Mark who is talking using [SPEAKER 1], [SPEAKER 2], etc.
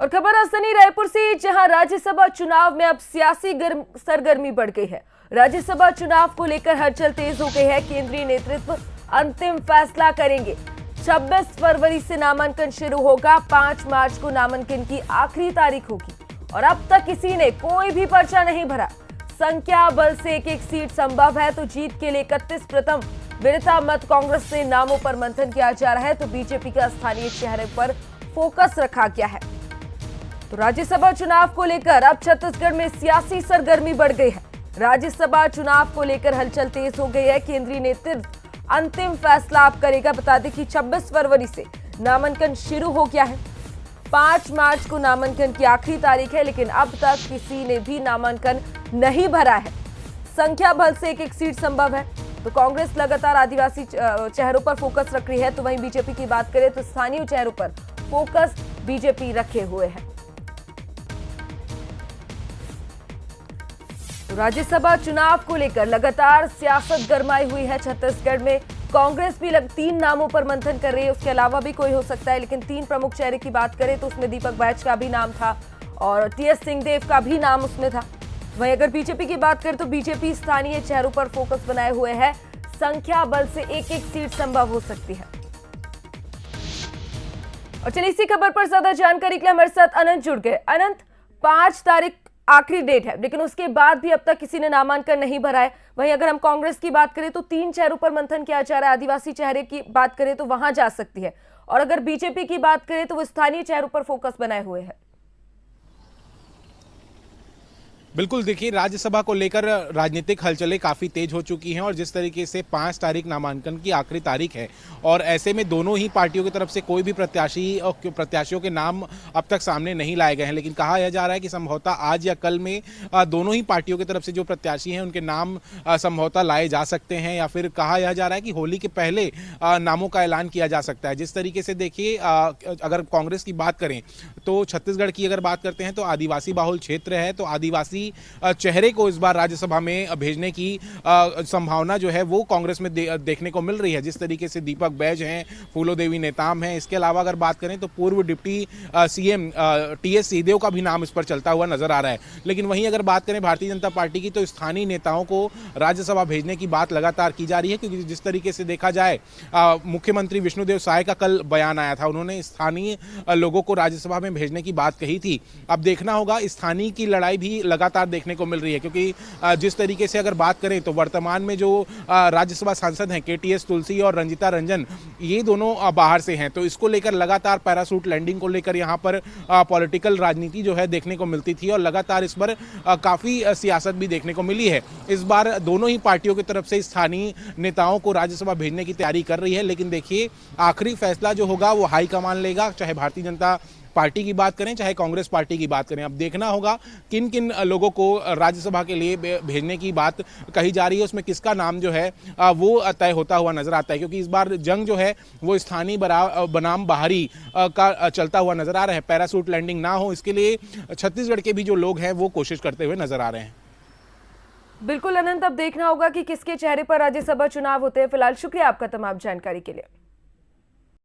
[SPEAKER 1] और खबर राजधानी रायपुर से, जहां राज्यसभा चुनाव में अब सियासी सरगर्मी बढ़ गई है। राज्यसभा चुनाव को लेकर हलचल तेज हो गई है। केंद्रीय नेतृत्व अंतिम फैसला करेंगे। 26 फरवरी से नामांकन शुरू होगा। 5 मार्च को नामांकन की आखिरी तारीख होगी और अब तक किसी ने कोई भी पर्चा नहीं भरा। संख्या बल से एक सीट संभव है, तो जीत के लिए 31 प्रथम विरता मत कांग्रेस से नामों पर मंथन किया जा रहा है, तो बीजेपी का स्थानीय चेहरे पर फोकस रखा गया है। तो राज्यसभा चुनाव को लेकर अब छत्तीसगढ़ में सियासी सरगर्मी बढ़ गई है। राज्यसभा चुनाव को लेकर हलचल तेज हो गई है। केंद्रीय नेतृत्व अंतिम फैसला अब करेगा। बता दें कि 26 फरवरी से नामांकन शुरू हो गया है। 5 मार्च को नामांकन की आखिरी तारीख है, लेकिन अब तक किसी ने भी नामांकन नहीं भरा है। संख्या बल से एक सीट संभव है, तो कांग्रेस लगातार आदिवासी चेहरों पर फोकस रख रही है। तो वहीं बीजेपी की बात करें तो स्थानीय चेहरों पर फोकस बीजेपी रखे हुए है। राज्यसभा चुनाव को लेकर लगातार सियासत गरमाई हुई है। छत्तीसगढ़ में कांग्रेस भी 3 नामों पर मंथन कर रही है। उसके अलावा भी कोई हो सकता है, लेकिन 3 प्रमुख चेहरे की बात करें तो उसमें दीपक बैज का भी नाम था और टीएस सिंहदेव का भी नाम उसमें था। वहीं अगर बीजेपी की बात करें तो बीजेपी स्थानीय चेहरों पर फोकस बनाए हुए है। संख्या बल से एक सीट संभव हो सकती है। और चलिए इसी खबर पर ज्यादा जानकारी के लिए हमारे साथ अनंत जुड़ गए। अनंत, 5 तारीख आखिरी डेट है, लेकिन उसके बाद भी अब तक किसी ने नामांकन नहीं भरा है। वहीं अगर हम कांग्रेस की बात करें तो 3 चेहरों पर मंथन किया जा रहा है। आदिवासी चेहरे की बात करें तो वहां जा सकती है, और अगर बीजेपी की बात करें तो वो स्थानीय चेहरों पर फोकस बनाए हुए है।
[SPEAKER 2] बिल्कुल, देखिए, राज्यसभा को लेकर राजनीतिक हलचलें काफ़ी तेज हो चुकी हैं और जिस तरीके से 5 तारीख नामांकन की आखिरी तारीख है और ऐसे में दोनों ही पार्टियों की तरफ से कोई भी प्रत्याशियों के नाम अब तक सामने नहीं लाए गए हैं, लेकिन कहा यह जा रहा है कि संभवतः आज या कल में दोनों ही पार्टियों की तरफ से जो प्रत्याशी हैं उनके नाम संभवतः लाए जा सकते हैं, या फिर कहा यह जा रहा है कि होली के पहले नामों का ऐलान किया जा सकता है। जिस तरीके से देखिए, अगर कांग्रेस की बात करें तो छत्तीसगढ़ की अगर बात करते हैं तो आदिवासी बाहुल क्षेत्र है, तो आदिवासी चेहरे को इस बार राज्यसभा में भेजने की संभावना जो है वो कांग्रेस में देखने को मिल रही है। जिस तरीके से दीपक बैज हैं, फूलोदेवी नेताम हैं, इसके अलावा अगर बात करें तो पूर्व डिप्टी सीएम टीएस सिंहदेव का भी नाम इस पर चलता हुआ नजर आ रहा है। लेकिन वहीं अगर बात करें भारतीय जनता पार्टी की, तो स्थानीय नेताओं को राज्यसभा भेजने की बात लगातार की जा रही है, क्योंकि जिस तरीके से देखा जाए, मुख्यमंत्री विष्णुदेव साय का कल बयान आया था, उन्होंने स्थानीय लोगों को राज्यसभा में भेजने की बात कही थी। अब देखना होगा, स्थानीय की लड़ाई भी लगातार देखने को मिल रही है, क्योंकि जिस तरीके से अगर बात करें तो वर्तमान में जो राज्यसभा सांसद हैं केटीएस तुलसी और रंजिता रंजन, ये दोनों बाहर से हैं, तो इसको लेकर लगातार पैरासूट लैंडिंग को लेकर यहाँ पर पॉलिटिकल राजनीति जो है देखने को मिलती थी और लगातार इस पर काफी सियासत भी देखने को मिली है। इस बार दोनों ही पार्टियों की तरफ से स्थानीय नेताओं को राज्यसभा भेजने की तैयारी कर रही है, लेकिन देखिए, आखिरी फैसला जो होगा वो हाईकमान लेगा, चाहे भारतीय जनता पार्टी की बात करें चाहे कांग्रेस पार्टी की बात करें। अब देखना होगा किन किन लोगों को राज्यसभा के लिए भेजने की बात कही जा रही है, उसमें किसका नाम जो है वो तय होता हुआ नजर आता है, क्योंकि इस बार जंग जो है वो स्थानीय बनाम बाहरी का चलता हुआ नजर आ रहा है। पैरासूट लैंडिंग ना हो, इसके लिए छत्तीसगढ़ के भी जो लोग हैं वो कोशिश करते हुए नजर आ रहे हैं।
[SPEAKER 1] बिल्कुल अनंत, अब देखना होगा कि किसके चेहरे पर राज्यसभा चुनाव होते हैं। फिलहाल शुक्रिया आपका तमाम जानकारी के लिए।